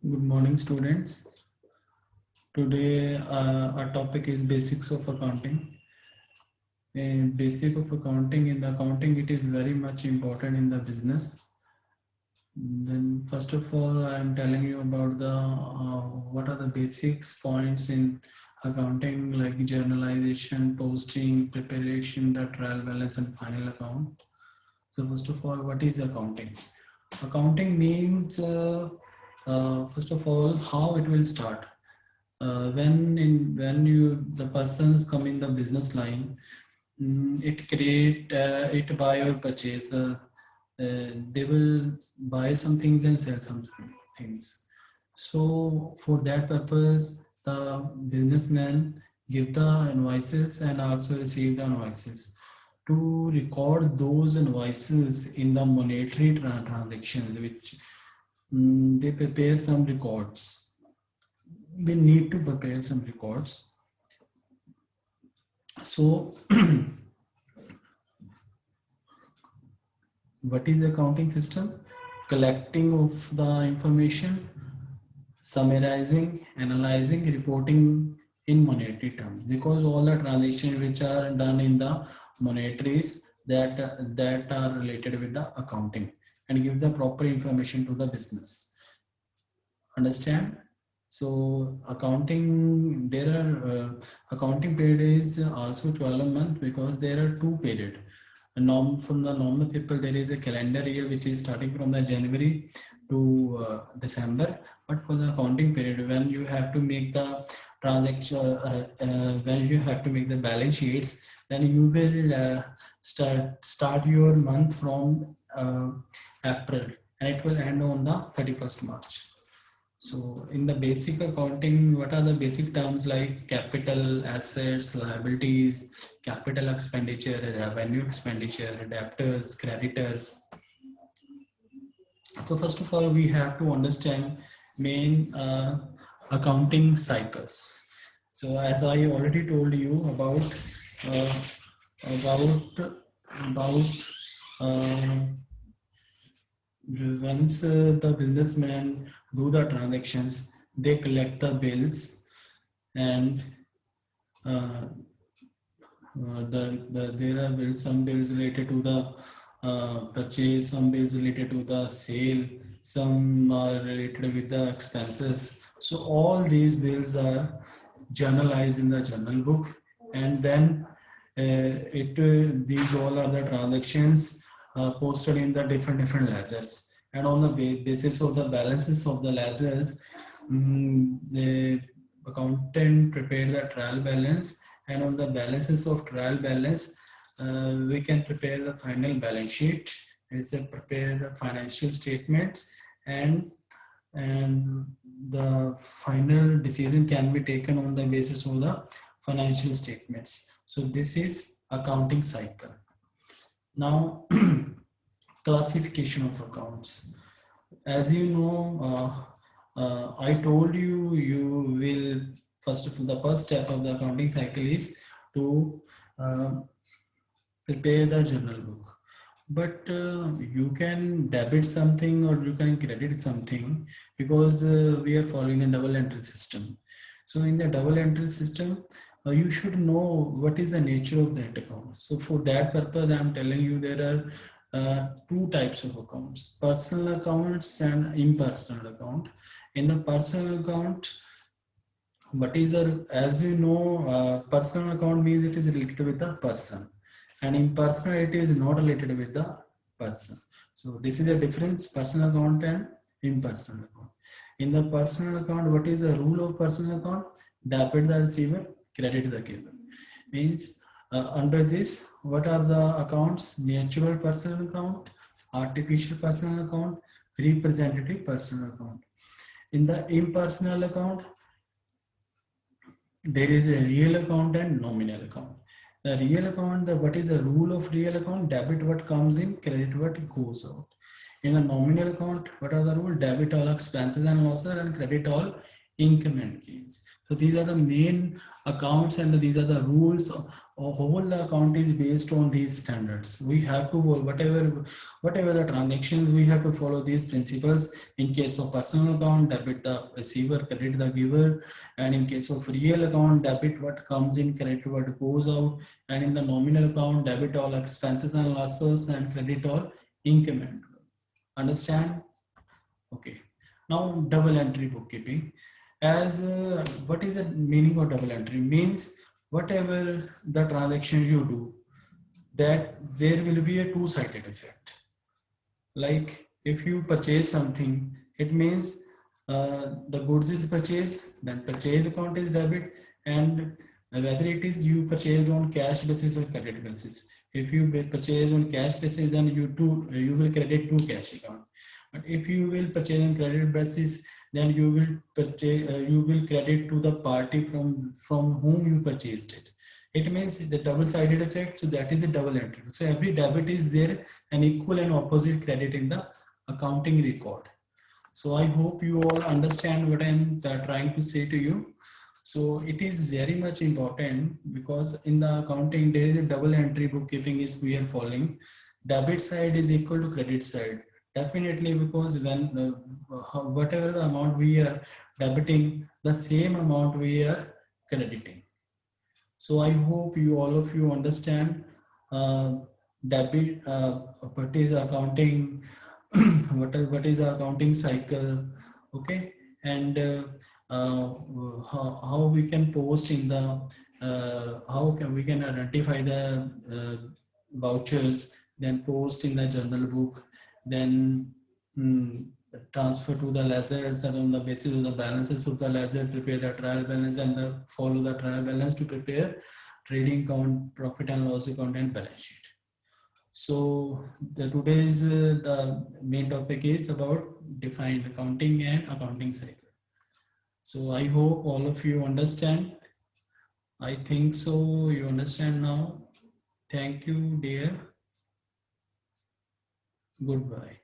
Good morning, students. Today, our topic is basics of accounting. Basic of accounting in the accounting, it is very much important in the business. Then, first of all, I am telling you about the what are the basics points in accounting, like journalization, posting, preparation, the trial balance, and final account. So, first of all, what is accounting? Accounting means first of all how it will start when you the persons come in the business line. It create it buy or purchase, they will buy some things and sell some things. So for that purpose the businessman give the invoices and also receive the invoices. To record those invoices in the monetary transactions, which they prepare some records. They need to prepare some records. So what is the accounting system? Collecting of the information, summarizing, analyzing, reporting in monetary terms, because all the transactions which are done in the monetaries that are related with the accounting, and give the proper information to the business. Understand? So accounting, there are accounting period is also 12 months, because there are two period. From the normal people, there is a calendar year which is starting from the January to December. But for the accounting period, when you have to make the transaction, when you have to make the balance sheets, then you will start your month from April, and it will end on the 31st March. So in the basic accounting, what are the basic terms like capital, assets, liabilities, capital expenditure, revenue expenditure, debtors, creditors? So first of all, we have to understand main accounting cycles. So as I already told you uh, about uh, once the businessmen do the transactions, they collect the bills, and uh, there are bills, some bills related to the purchase, some bills related to the sale, some are related with the expenses. So all these bills are journalized in the journal book, and then these all are the transactions posted in the different ledgers, and on the basis of the balances of the ledgers, the accountant prepare the trial balance, and on the balances of trial balance, we can prepare the final balance sheet, is to prepare the financial statements, and and the final decision can be taken on the basis of the financial statements. So this is accounting cycle. Now classification of accounts. As you know, I told you, you will first of all, the first step of the accounting cycle is to uh, prepare the journal book. But you can debit something or you can credit something, because we are following a double entry system. So in the double entry system, you should know what is the nature of that account. So for that purpose, I am telling you there are two types of accounts: personal accounts and impersonal account. In the personal account, what is a, as you know, personal account means it is related with the person, and impersonal it is not related with the person. So this is a difference: personal account and impersonal account. In the personal account, what is the rule of personal account? Debit the receiver, credit the giver. Means under this, what are the accounts? Natural personal account, artificial personal account, representative personal account. In the impersonal account, there is a real account and nominal account. The real account, what is the rule of real account? Debit what comes in, credit what goes out. In the nominal account, what are the rule? Debit all expenses and losses and credit all increment gains. So these are the main accounts, and these are the rules. Whole account is based on these standards. We have to follow whatever the transactions, we have to follow these principles. In case of personal account, debit the receiver, credit the giver, and in case of real account, debit what comes in, credit what goes out, and in the nominal account, debit all expenses and losses and credit all increment. Understand? Okay. Now double entry bookkeeping. As what is the meaning of double entry? Means whatever the transaction you do, that there will be a two-sided effect. Like if you purchase something, it means the goods is purchased, then purchase account is debit, and whether it is you purchased on cash basis or credit basis. If you purchase on cash basis, then you will credit to cash account. But if you will purchase on credit basis, then you will credit to the party from whom you purchased it. It means the double-sided effect. So that is a double entry. So every debit is there, an equal and opposite credit in the accounting record. So I hope you all understand what I'm trying to say to you. So it is very much important, because in the accounting there is a double entry bookkeeping is we are following. Debit side is equal to credit side. Definitely, because when whatever the amount we are debiting, the same amount we are crediting. So I hope you all of you understand debit, what is accounting, what is the accounting cycle, okay, and how we can post in the how can we can identify the vouchers, then post in the journal book, then transfer to the ledgers, and on the basis of the balances of the ledgers, prepare the trial balance, and follow the trial balance to prepare trading account, profit and loss account, and balance sheet. So today's the main topic is about defined accounting and accounting cycle. So I hope all of you understand. I think so you understand now. Thank you, dear. Goodbye.